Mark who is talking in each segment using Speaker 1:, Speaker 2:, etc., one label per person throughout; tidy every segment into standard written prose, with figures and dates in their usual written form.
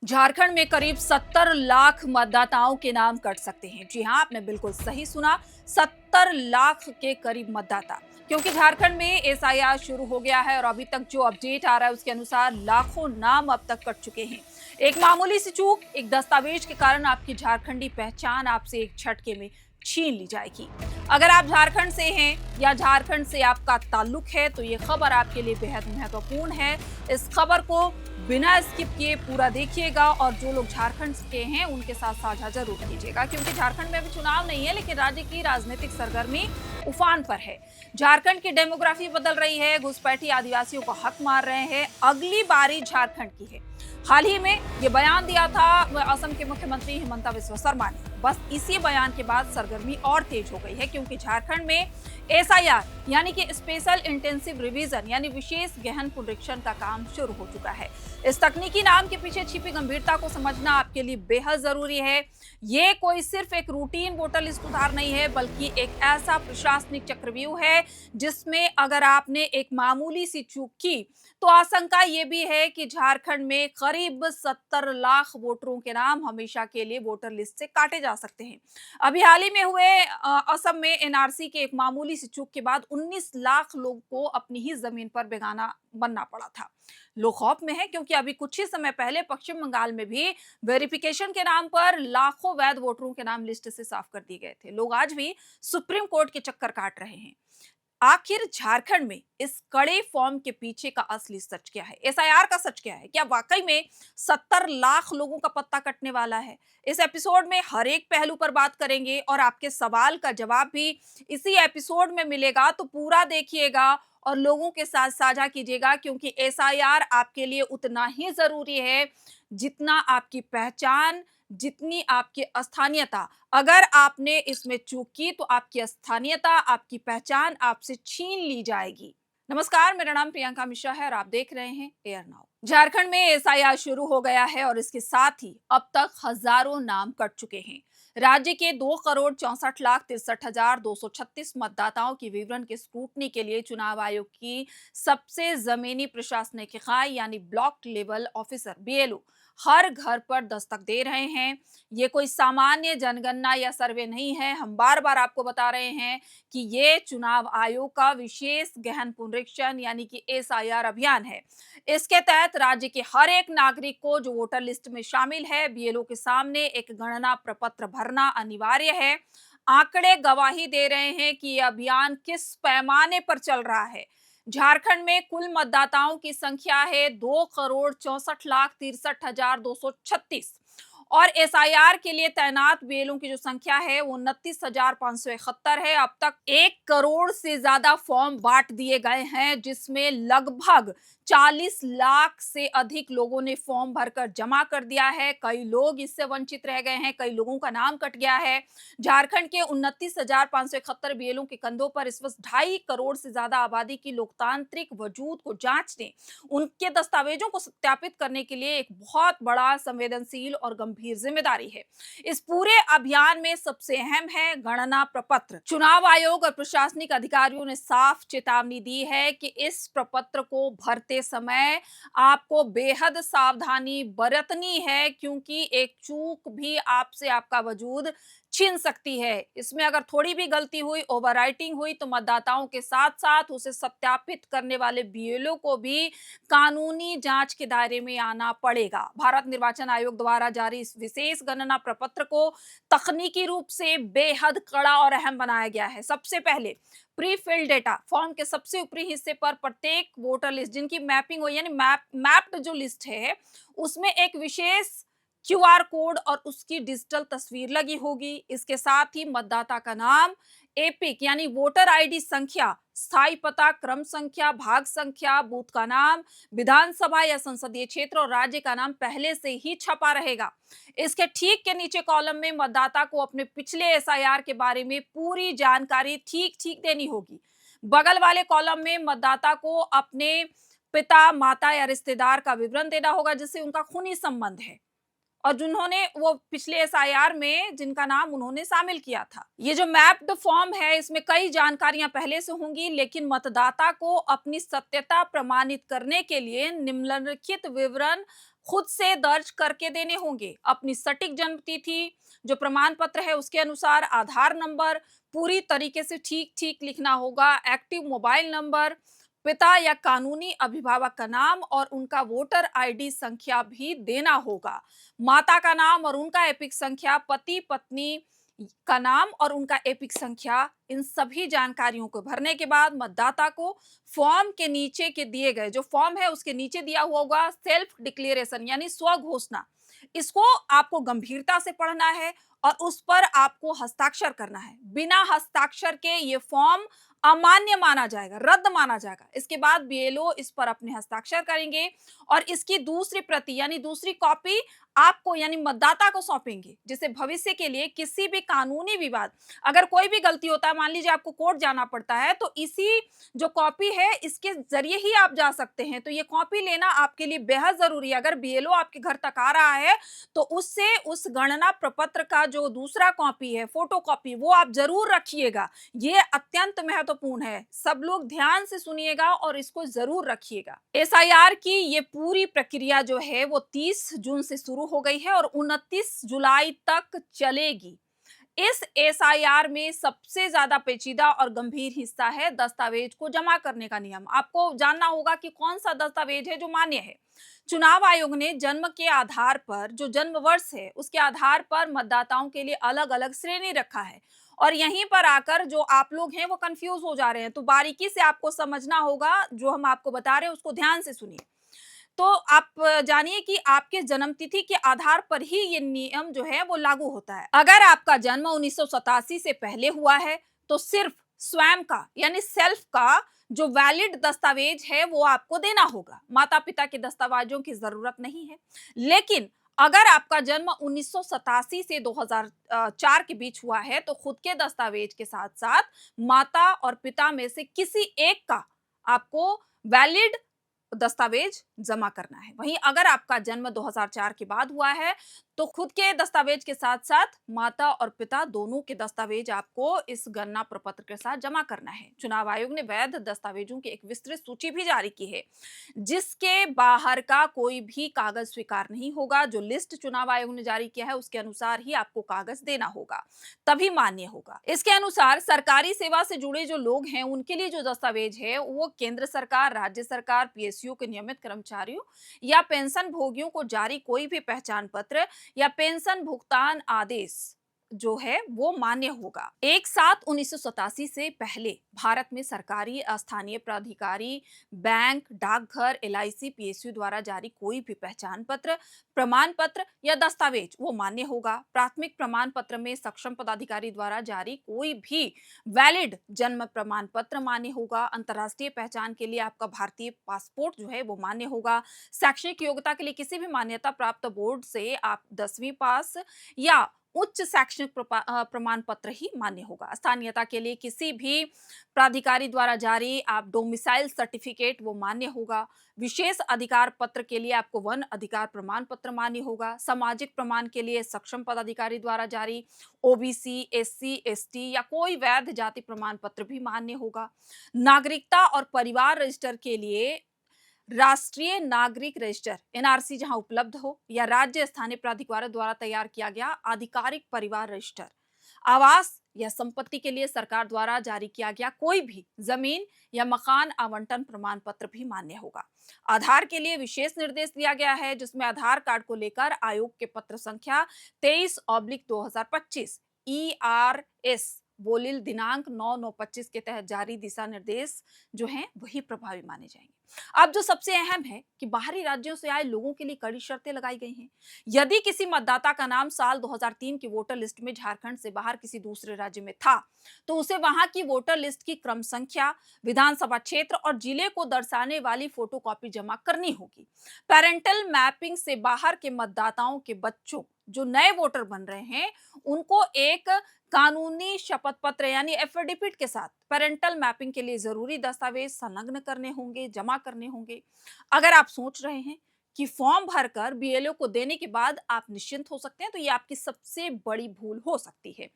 Speaker 1: झारखंड में करीब 70 लाख मतदाताओं के नाम कट सकते हैं। जी हां, आपने बिल्कुल सही सुना, 70 लाख के करीब मतदाता। क्योंकि झारखंड में एसआईआर शुरू हो गया है और अभी तक जो अपडेट आ रहा है उसके अनुसार लाखों नाम अब तक कट चुके हैं। एक मामूली सी चूक, एक दस्तावेज के कारण आपकी झारखंडी पहचान आपसे एक झटके में छीन ली जाएगी। अगर आप झारखंड से हैं या झारखंड से आपका ताल्लुक है तो ये खबर आपके लिए बेहद महत्वपूर्ण है। इस खबर को बिना स्किप किए पूरा देखिएगा और जो लोग झारखंड के हैं उनके साथ साझा जरूर कीजिएगा, क्योंकि झारखंड में अभी चुनाव नहीं है लेकिन राज्य की राजनीतिक सरगर्मी उफान पर है। झारखंड की डेमोग्राफी बदल रही है, घुसपैठी आदिवासियों को हक मार रहे हैं, अगली बारी झारखंड की है। हाल ही में ये बयान दिया था असम के मुख्यमंत्री हिमंता बिस्वा शर्मा ने। बस इसी बयान के बाद सरगर्मी और तेज हो गई है, क्योंकि झारखंड में एसआईआर यानी कि स्पेशल इंटेंसिव रिवीजन यानी विशेष गहन पुनरीक्षण का काम शुरू हो चुका है। इस तकनीकी नाम के पीछे छिपी गंभीरता को समझना आपके लिए बेहद जरूरी है। ये कोई सिर्फ एक रूटीन वोटर लिस्ट सुधार नहीं है, बल्कि एक ऐसा प्रशासनिक चक्रव्यूह है जिसमें अगर आपने एक मामूली सी चूक की तो आशंका ये भी है कि झारखंड में करीब 70 लाख वोटरों के नाम हमेशा के लिए वोटर लिस्ट से काटे जा सकते हैं। अभी हाल ही में हुए असम में एनआरसी के एक मामूली सी चूक के बाद 19 लाख लोग को अपनी ही जमीन पर बेगाना बनना पड़ा था। लोग खौफ में हैं, क्योंकि अभी कुछ ही समय पहले पश्चिम बंगाल में भी वेरिफिकेशन के नाम पर लाखों वैध वोटरों के नाम लिस्ट से साफ कर दिए गए थे। लोग आज भी सुप्रीम कोर्ट के चक्कर काट रहे हैं। आखिर झारखंड में इस कड़े फॉर्म के पीछे का असली सच क्या है? एसआईआर का सच क्या है? क्या वाकई में 70 लाख लोगों का पत्ता कटने वाला है? इस एपिसोड में हर एक पहलू पर बात करेंगे और आपके सवाल का जवाब भी इसी एपिसोड में मिलेगा, तो पूरा देखिएगा और लोगों के साथ साझा कीजिएगा, क्योंकि एसआईआर आपके लिए उतना ही जरूरी है जितना आपकी पहचान, जितनी आपकी स्थानीयता। अगर आपने इसमें चूक की तो आपकी स्थानीयता, आपकी पहचान आपसे छीन ली जाएगी। नमस्कार, मेरा नाम प्रियंका मिश्रा है और आप देख रहे हैं एयर नाउ। झारखंड में एसआईआर शुरू हो गया है और इसके साथ ही अब तक हजारों नाम कट चुके हैं। राज्य के 2,64,63,236 मतदाताओं की विवरण के स्क्रूटनी के लिए चुनाव आयोग की सबसे जमीनी प्रशासनिक इकाई यानी ब्लॉक लेवल ऑफिसर बीएलओ हर घर पर दस्तक दे रहे हैं। ये कोई सामान्य जनगणना या सर्वे नहीं है। हम बार बार आपको बता रहे हैं कि ये चुनाव आयोग का विशेष गहन पुनरीक्षण यानी कि एसआईआर अभियान है। इसके तहत राज्य के हर एक नागरिक को जो वोटर लिस्ट में शामिल है, बीएलओ के सामने एक गणना प्रपत्र भरना अनिवार्य है। आंकड़े गवाही दे रहे हैं कि यह अभियान किस पैमाने पर चल रहा है। झारखंड में कुल मतदाताओं की संख्या है 2,64,63,236 और एसआईआर के लिए तैनात बीएलओ की जो संख्या है वो 29,571 है। अब तक 1 करोड़ से ज्यादा फॉर्म बांट दिए गए हैं, जिसमें लगभग 40 लाख से अधिक लोगों ने फॉर्म भरकर जमा कर दिया है। कई लोग इससे वंचित रह गए हैं, कई लोगों का नाम कट गया है। झारखंड के 29,571 बीएलओ के कंधों पर इस वक्त 2.5 करोड़ से ज्यादा आबादी की लोकतांत्रिक वजूद को जांचने, उनके दस्तावेजों को सत्यापित करने के लिए एक बहुत बड़ा संवेदनशील और गंभीर जिम्मेदारी है। इस पूरे अभियान में सबसे अहम है गणना प्रपत्र। चुनाव आयोग और प्रशासनिक अधिकारियों ने साफ चेतावनी दी है कि इस प्रपत्र को भरते समय आपको बेहद सावधानी बरतनी है, क्योंकि एक चूक भी आपसे आपका वजूद छीन सकती है। इसमें अगर थोड़ी भी गलती हुई, ओवरराइटिंग हुई, तो मतदाताओं के साथ साथ उसे सत्यापित करने वाले बीएलओ को भी कानूनी जांच के दायरे में आना पड़ेगा। भारत निर्वाचन आयोग द्वारा जारी इस विशेष गणना प्रपत्र को तकनीकी रूप से बेहद कड़ा और अहम बनाया गया है। सबसे पहले प्री फिल डेटा फॉर्म के सबसे ऊपरी हिस्से पर प्रत्येक वोटर लिस्ट जिनकी मैपिंग हो यानी मैप्ड जो लिस्ट है, उसमें एक विशेष क्यूआर कोड और उसकी डिजिटल तस्वीर लगी होगी। इसके साथ ही मतदाता का नाम, एपिक यानी वोटर आईडी संख्या, स्थायी पता, क्रम संख्या, भाग संख्या, बूथ का नाम, विधानसभा या संसदीय क्षेत्र और राज्य का नाम पहले से ही छपा रहेगा। इसके ठीक के नीचे कॉलम में मतदाता को अपने पिछले एसआईआर के बारे में पूरी जानकारी ठीक ठीक देनी होगी। बगल वाले कॉलम में मतदाता को अपने पिता, माता या रिश्तेदार का विवरण देना होगा जिससे उनका खूनी संबंध है और जिन्होंने वो पिछले एसआईआर में जिनका नाम उन्होंने शामिल किया था। ये जो मैप्ड फॉर्म है, इसमें कई जानकारियां पहले से होंगी, लेकिन मतदाता को अपनी सत्यता प्रमाणित करने के लिए निम्नलिखित विवरण खुद से दर्ज करके देने होंगे। अपनी सटीक जन्म तिथि, जो प्रमाण पत्र है उसके अनुसार आधार नंबर पूरी तरीके से ठीक-ठीक लिखना होगा। एक्टिव मोबाइल नंबर, पिता या कानूनी अभिभावक का नाम और उनका वोटर आईडी संख्या भी देना होगा। माता का नाम और उनका एपिक संख्या, पति-पत्नी का नाम और उनका एपिक संख्या, इन सभी जानकारियों को भरने के बाद मतदाता को फॉर्म के नीचे के दिए गए जो फॉर्म है उसके नीचे दिया हुआ होगा सेल्फ डिक्लेरेशन यानी स्व घोषणा। इसको आपको गंभीरता से पढ़ना है और उस पर आपको हस्ताक्षर करना है। बिना हस्ताक्षर के ये फॉर्म अमान्य माना जाएगा, रद्द माना जाएगा। इसके बाद बीएलओ इस पर अपने हस्ताक्षर करेंगे और इसकी दूसरी प्रति यानी दूसरी कॉपी आपको यानी मतदाता को सौंपेंगे, जिससे भविष्य के लिए किसी भी कानूनी विवाद, अगर कोई भी गलती होता है, मान लीजिए आपको कोर्ट जाना पड़ता है, तो इसी जो कॉपी है इसके जरिए ही आप जा सकते हैं। तो ये कॉपी लेना आपके लिए बेहद जरूरी है। अगर बीएलओ आपके घर तक आ रहा है तो उससे उस गणना प्रपत्र का जो दूसरा कॉपी है, फोटो कॉपी, वो आप जरूर रखिएगा। ये अत्यंत महत्वपूर्ण है। सब लोग ध्यान से सुनिएगा और इसको जरूर रखिएगा। एसआईआर की ये पूरी प्रक्रिया जो है वो 30 जून से शुरू हो गई है और 29 जुलाई तक चलेगी। इस एसआईआर में सबसे ज्यादा पेचीदा और गंभीर हिस्सा है दस्तावेज को जमा करने का नियम। आपको जानना होगा कि कौन सा दस्तावेज है जो मान्य है। चुनाव आयोग ने जन्म के आधार पर, जो जन्म वर्ष है उसके आधार पर मतदाताओं के लिए अलग अलग श्रेणी रखा है और यहीं पर आकर जो आप लोग हैं वो कंफ्यूज हो जा रहे हैं। तो बारीकी से आपको समझना होगा, जो हम आपको बता रहे हैं उसको ध्यान से सुनिए। तो आप जानिए कि आपके जन्म तिथि के आधार पर ही ये नियम जो है वो लागू होता है। अगर आपका जन्म 1987 से पहले हुआ है तो सिर्फ स्वयं का यानी सेल्फ का जो वैलिड दस्तावेज है वो आपको देना होगा। माता पिता के दस्तावेजों की जरूरत नहीं है। लेकिन अगर आपका जन्म 1987 से 2004 के बीच हुआ है तो खुद के दस्तावेज के साथ साथ माता और पिता में से किसी एक का आपको वैलिड दस्तावेज जमा करना है। वहीं अगर आपका जन्म 2004 के बाद हुआ है तो खुद के दस्तावेज के साथ साथ माता और पिता दोनों के दस्तावेज आपको इस गणना प्रपत्र के साथ जमा करना है। चुनाव आयोग ने वैध दस्तावेजों की एक विस्तृत सूची भी जारी की है, जिसके बाहर का कोई भी कागज स्वीकार नहीं होगा। जो लिस्ट चुनाव आयोग ने जारी किया है उसके अनुसार ही आपको कागज देना होगा, तभी मान्य होगा। इसके अनुसार सरकारी सेवा से जुड़े जो लोग हैं उनके लिए जो दस्तावेज है वो केंद्र सरकार, राज्य सरकार, पीएसयू के नियमित कर्मचारियों या पेंशन भोगियों को जारी कोई भी पहचान पत्र या पेंशन भुगतान आदेश जो है वो मान्य होगा। 1/7/1987 से पहले भारत में सरकारी, स्थानीय प्राधिकारी, बैंक, डाकघर, एलआईसी, पीएसयू द्वारा जारी कोई भी पहचान पत्र, प्रमाण पत्र या दस्तावेज वो मान्य होगा। प्राथमिक प्रमाण पत्र में सक्षम पदाधिकारी द्वारा जारी कोई भी वैलिड जन्म प्रमाण पत्र मान्य होगा। अंतर्राष्ट्रीय पहचान के लिए आपका भारतीय पासपोर्ट जो है वो मान्य होगा। शैक्षणिक योग्यता के लिए किसी भी मान्यता प्राप्त बोर्ड से आप 10वीं पास या उच्च शैक्षणिक प्रमाण पत्र ही मान्य होगा। स्थानीयता के लिए किसी भी प्राधिकारी द्वारा जारी आप डोमिसाइल सर्टिफिकेट वो मान्य होगा। विशेष अधिकार पत्र के लिए आपको वन अधिकार प्रमाण पत्र मान्य होगा। सामाजिक प्रमाण के लिए सक्षम पदाधिकारी द्वारा जारी ओबीसी, एससी, एसटी या कोई वैध जाति प्रमाण पत्र भी मान्य होगा। नागरिकता और परिवार रजिस्टर के लिए राष्ट्रीय नागरिक रजिस्टर एनआरसी जहां उपलब्ध हो या राज्य स्थानीय प्राधिकार द्वारा तैयार किया गया आधिकारिक परिवार रजिस्टर। आवास या संपत्ति के लिए सरकार द्वारा जारी किया गया कोई भी जमीन या मकान आवंटन प्रमाण पत्र भी मान्य होगा। आधार के लिए विशेष निर्देश दिया गया है, जिसमें आधार कार्ड को लेकर आयोग के पत्र संख्या 23/2025 ERS बोलिल दिनांक 9/9/25 के तहत जारी दिशा निर्देश जो हैं वही प्रभावी माने जाएंगे। अब जो सबसे अहम है कि बाहरी राज्यों से आए लोगों के लिए कड़ी शर्तें लगाई गई हैं। यदि किसी मतदाता का नाम साल 2003 की वोटर लिस्ट में झारखंड से बाहर किसी दूसरे राज्य में था तो उसे वहां की वोटर लिस्ट की क्रम संख्या, विधानसभा क्षेत्र और जिले को दर्शाने वाली फोटोकॉपी जमा करनी होगी। पेरेंटल मैपिंग से बाहर के मतदाताओं के बच्चों जो नए वोटर बन रहे हैं उनको एक कानूनी शपथ पत्र यानी एफिडेविट के साथ पेरेंटल मैपिंग के लिए जरूरी दस्तावेज संलग्न करने होंगे, जमा करने होंगे। अगर आप सोच रहे हैं कि फॉर्म भरकर बीएलओ को देने के बाद आप निश्चिंत हो सकते हैं तो ये आपकी सबसे बड़ी भूल हो सकती है।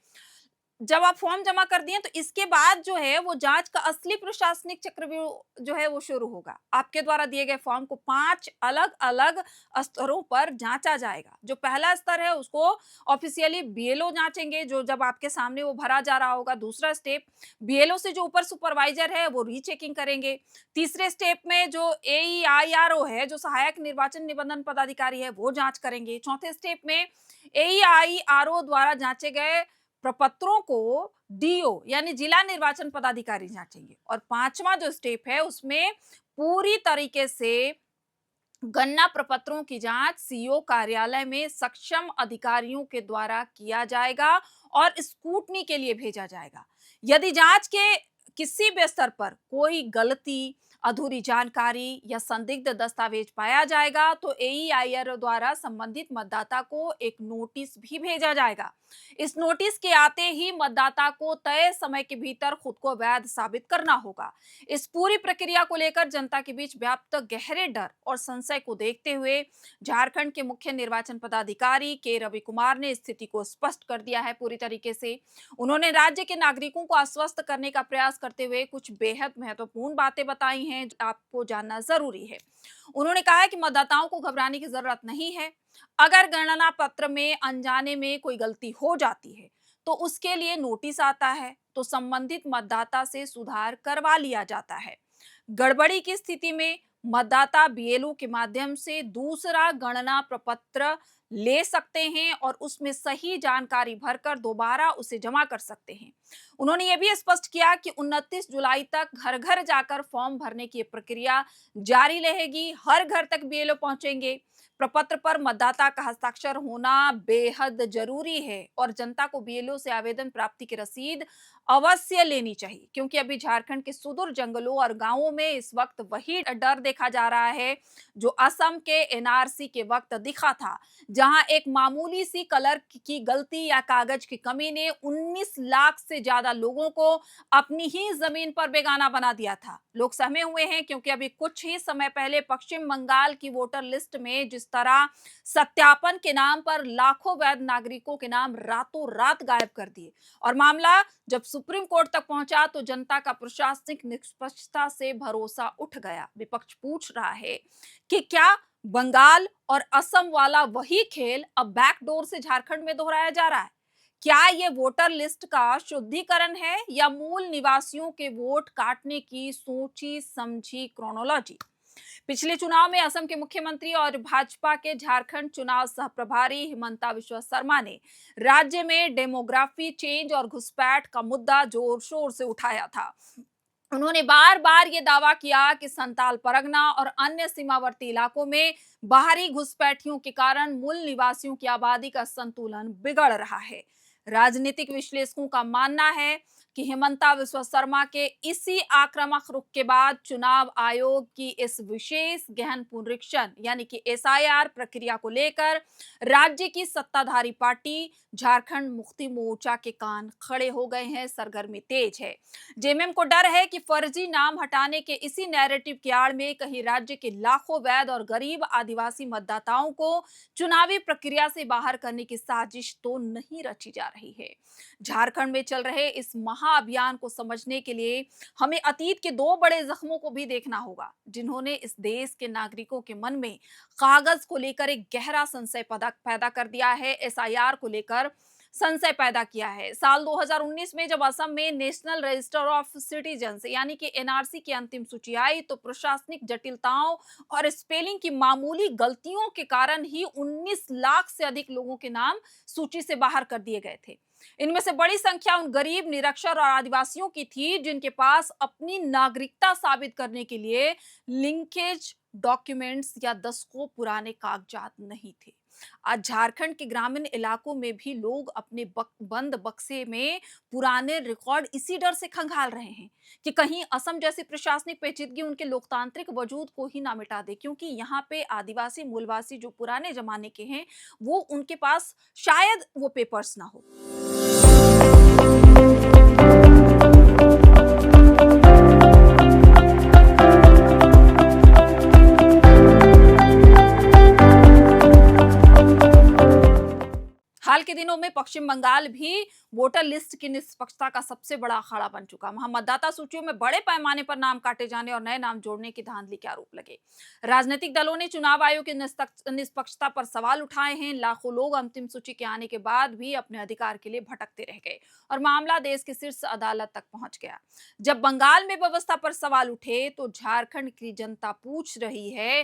Speaker 1: जब आप फॉर्म जमा कर दिए तो इसके बाद जो है वो जांच का असली प्रशासनिक चक्रव्यूह जो है वो शुरू होगा। आपके द्वारा दिए गए फॉर्म को 5 अलग-अलग स्तरों पर जांचा जाएगा। जो पहला स्तर है उसको ऑफिशियली बीएलओ जांचेंगे, जो जब आपके सामने वो भरा जा रहा होगा। दूसरा स्टेप बीएलओ से जो ऊपर सुपरवाइजर है वो रीचेकिंग करेंगे। तीसरे स्टेप में जो एईआईआरओ है, जो सहायक निर्वाचन निबंधन पदाधिकारी है, वो जांच करेंगे। चौथे स्टेप में एईआईआरओ द्वारा जांचे गए प्रपत्रों को डीओ यानी जिला निर्वाचन पदाधिकारी जांचेंगे। और पांचवा जो स्टेप है उसमें पूरी तरीके से गणना प्रपत्रों की जांच सीओ कार्यालय में सक्षम अधिकारियों के द्वारा किया जाएगा और स्क्रूटनी के लिए भेजा जाएगा। यदि जांच के किसी भी स्तर पर कोई गलती, अधूरी जानकारी या संदिग्ध दस्तावेज पाया जाएगा तो एईआईआर द्वारा संबंधित मतदाता को एक नोटिस भी भेजा जाएगा। इस नोटिस के आते ही मतदाता को तय समय के भीतर खुद को वैध साबित करना होगा। इस पूरी प्रक्रिया को लेकर जनता के बीच व्याप्त गहरे डर और संशय को देखते हुए झारखंड के मुख्य निर्वाचन पदाधिकारी के रवि कुमार ने स्थिति को स्पष्ट कर दिया है पूरी तरीके से। उन्होंने राज्य के नागरिकों को आश्वस्त करने का प्रयास करते हुए कुछ बेहद महत्वपूर्ण बातें बताई हैं, आपको जानना जरूरी है। उन्होंने कहा है कि मतदाताओं को घबराने की जरूरत नहीं है। अगर गणना पत्र में अनजाने में कोई गलती हो जाती है तो उसके लिए नोटिस आता है, तो संबंधित मतदाता से सुधार करवा लिया जाता है। गड़बड़ी की स्थिति में मतदाता बीएलओ के माध्यम से दूसरा गणना प्रपत्र ले सकते हैं और उसमें सही जानकारी भरकर दोबारा उसे जमा कर सकते हैं। उन्होंने ये भी स्पष्ट किया कि 29 जुलाई तक घर घर जाकर फॉर्म भरने की प्रक्रिया जारी रहेगी। हर घर तक बीएलओ पहुंचेंगे। प्रपत्र पर मतदाता का हस्ताक्षर होना बेहद जरूरी है और जनता को बीएलओ से आवेदन प्राप्ति की रसीद अवश्य लेनी चाहिए, क्योंकि अभी झारखंड के सुदूर जंगलों और गांवों में इस वक्त वही डर देखा जा रहा है जो असम के एनआरसी के वक्त दिखा था, जहां एक मामूली सी कलर की गलती या कागज की कमी ने 19 लाख से ज्यादा लोगों को अपनी ही जमीन पर बेगाना बना दिया था। लोग सहमे हुए हैं क्योंकि अभी कुछ ही समय पहले पश्चिम बंगाल की वोटर लिस्ट में जिस तरह सत्यापन के नाम पर लाखों वैध नागरिकों के नाम रातों रात गायब कर दिए और मामला जब सुप्रीम कोर्ट तक पहुंचा तो जनता का प्रशासनिक निष्पक्षता से भरोसा उठ गया। विपक्ष पूछ रहा है कि क्या बंगाल और असम वाला वही खेल अब बैकडोर से झारखंड में दोहराया जा रहा है? क्या ये वोटर लिस्ट का शुद्धिकरण है या मूल निवासियों के वोट काटने की सोची समझी क्रोनोलॉजी? पिछले चुनाव में असम के मुख्यमंत्री और भाजपा के झारखंड चुनाव सह प्रभारी हिमंता बिस्वा शर्मा ने राज्य में डेमोग्राफी चेंज और घुसपैठ का मुद्दा जोर शोर से उठाया था। उन्होंने बार बार ये दावा किया कि संताल परगना और अन्य सीमावर्ती इलाकों में बाहरी घुसपैठियों के कारण मूल निवासियों की आबादी का संतुलन बिगड़ रहा है। राजनीतिक विश्लेषकों का मानना है कि हिमंता बिस्वा शर्मा के इसी आक्रामक रुख के बाद चुनाव आयोग की इस विशेष गहन पुनरीक्षण यानी कि एसआईआर प्रक्रिया को लेकर राज्य की सत्ताधारी पार्टी झारखंड मुक्ति मोर्चा के कान खड़े हो गए हैं। सरगर्मी तेज है। जेएमएम को डर है कि फर्जी नाम हटाने के इसी नैरेटिव की आड़ में कहीं राज्य के लाखों वैध और गरीब आदिवासी मतदाताओं को चुनावी प्रक्रिया से बाहर करने की साजिश तो नहीं रची जा रही है। झारखंड में चल रहे इस महाअभियान को समझने के लिए हमें अतीत के 2 बड़े जख्मों को भी देखना होगा, जिन्होंने इस देश के नागरिकों के मन में कागज को लेकर एक गहरा संशय पैदा कर दिया है, एसआईआर को लेकर संशय पैदा किया है। साल 2019 में जब असम में नेशनल रजिस्टर ऑफ सिटीजन्स यानी कि एनआरसी की अंतिम सूची आई तो प्रशासनिक जटिलताओं और स्पेलिंग की मामूली गलतियों के कारण ही 19 लाख से अधिक लोगों के नाम सूची से बाहर कर दिए गए थे। इनमें से बड़ी संख्या उन गरीब, निरक्षर और आदिवासियों की थी जिनके पास अपनी नागरिकता साबित करने के लिए लिंकेज डॉक्यूमेंट्स या दशकों पुराने कागजात नहीं थे। आज झारखंड के ग्रामीण इलाकों में भी लोग अपने बंद बक्से में पुराने रिकॉर्ड इसी डर से खंगाल रहे हैं कि कहीं असम जैसी प्रशासनिक पेचीदगी उनके लोकतांत्रिक वजूद को ही ना मिटा दे, क्योंकि यहाँ पे आदिवासी मूलवासी जो पुराने जमाने के हैं वो उनके पास शायद वो पेपर्स ना हो। हाल के दिनों में पश्चिम बंगाल भी वोटर लिस्ट की निष्पक्षता का सबसे बड़ा अखाड़ा बन चुका। वहां मतदाता सूचियों में बड़े पैमाने पर नाम काटे जाने और नए नाम जोड़ने की धांधली के आरोप लगे। राजनीतिक दलों ने चुनाव आयोग की निष्पक्षता पर सवाल उठाए हैं। लाखों लोग अंतिम सूची के आने के बाद भी अपने अधिकार के लिए भटकते रह गए और मामला देश की शीर्ष अदालत तक पहुंच गया। जब बंगाल में व्यवस्था पर सवाल उठे तो झारखंड की जनता पूछ रही है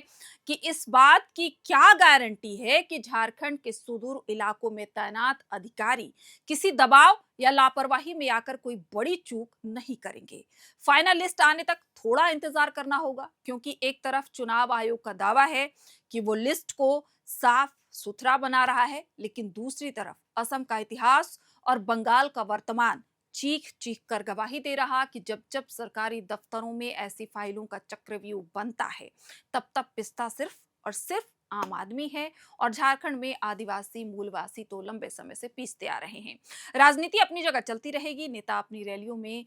Speaker 1: कि इस बात की क्या गारंटी है कि झारखंड के सुदूर इलाकों में तैनात अधिकारी किसी दबाव या लापरवाही में आकर कोई बड़ी चूक नहीं करेंगे। फाइनल लिस्ट आने तक थोड़ा इंतजार करना होगा, क्योंकि एक तरफ चुनाव आयोग का दावा है कि वो लिस्ट को साफ सुथरा बना रहा है, लेकिन दूसरी तरफ असम का इतिहास और बंगाल का वर्तमान चीख चीख कर गवाही दे रहा कि जब जब सरकारी दफ्तरों में ऐसी फाइलों का चक्रव्यूह बनता है, तब तब पिसता सिर्फ और सिर्फ आम आदमी है और झारखंड में आदिवासी मूलवासी तो लंबे समय से पीसते आ रहे हैं। राजनीति अपनी जगह चलती रहेगी, नेता अपनी रैलियों में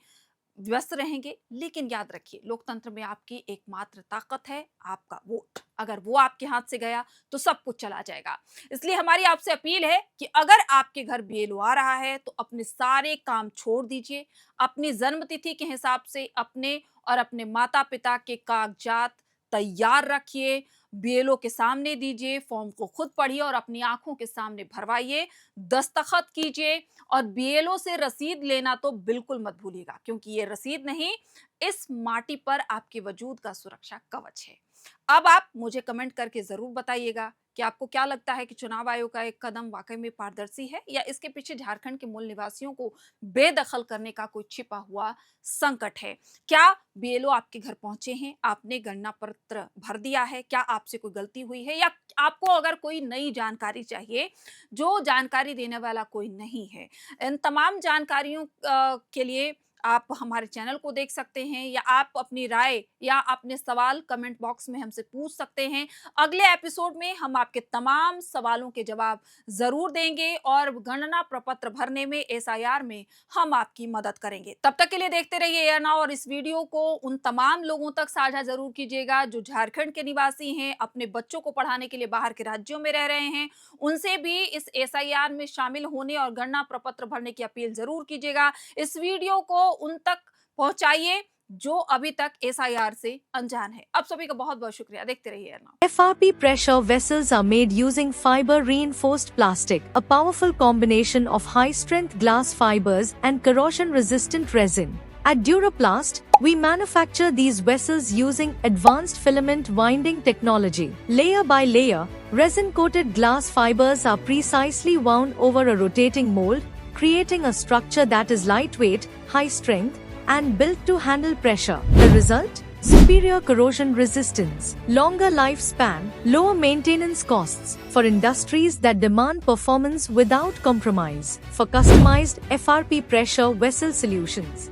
Speaker 1: व्यस्त रहेंगे, लेकिन याद रखिए, लोकतंत्र में आपकी एकमात्र ताकत है आपका वोट। अगर वो आपके हाथ से गया तो सब कुछ चला जाएगा। इसलिए हमारी आपसे अपील है कि अगर आपके घर बीएलओ आ रहा है तो अपने सारे काम छोड़ दीजिए, अपनी जन्मतिथि के हिसाब से अपने और अपने माता पिता के कागजात तैयार रखिए, बीएलओ के सामने दीजिए, फॉर्म को खुद पढ़िए और अपनी आंखों के सामने भरवाइए, दस्तखत कीजिए और बीएलओ से रसीद लेना तो बिल्कुल मत भूलिएगा, क्योंकि ये रसीद नहीं, इस माटी पर आपके वजूद का सुरक्षा कवच है। अब आप मुझे कमेंट करके जरूर बताइएगा कि आपको क्या लगता है कि चुनाव आयोग का एक कदम वाकई में पारदर्शी है या इसके पीछे झारखंड के मूल निवासियों को बेदखल करने का कोई छिपा हुआ संकट है। क्या बीएलओ आपके घर पहुंचे हैं, आपने गणना पत्र भर दिया है, क्या आपसे कोई गलती हुई है, या आपको अगर कोई नई जानकारी चाहिए जो जानकारी देने वाला कोई नहीं है। इन तमाम जानकारियों के लिए आप हमारे चैनल को देख सकते हैं, या आप अपनी राय या अपने सवाल कमेंट बॉक्स में हमसे पूछ सकते हैं। अगले एपिसोड में हम आपके तमाम सवालों के जवाब जरूर देंगे और गणना प्रपत्र भरने में, एसआईआर में हम आपकी मदद करेंगे। तब तक के लिए देखते रहिए एआर नाउ और इस वीडियो को उन तमाम लोगों तक साझा जरूर कीजिएगा जो झारखंड के निवासी हैं, अपने बच्चों को पढ़ाने के लिए बाहर के राज्यों में रह रहे हैं। उनसे भी इस एसआईआर में शामिल होने और गणना प्रपत्र भरने की अपील जरूर कीजिएगा। इस वीडियो को उन तक पहुंचाइए जो अभी तक एसआईआर से अनजान है। अब सभी का बहुत बहुत शुक्रिया, देखते रहिए AR now.
Speaker 2: FRP pressure vessels are made using fiber reinforced plastic, a powerful combination of high strength glass fibers and corrosion resistant resin. At Duraplast, we manufacture these vessels using advanced filament winding technology. Layer by layer, resin coated glass fibers are precisely wound over a rotating mold, creating a structure that is lightweight, high strength, and built to handle pressure. The result? Superior corrosion resistance, longer lifespan, lower maintenance costs for industries that demand performance without compromise. For customized FRP pressure vessel solutions,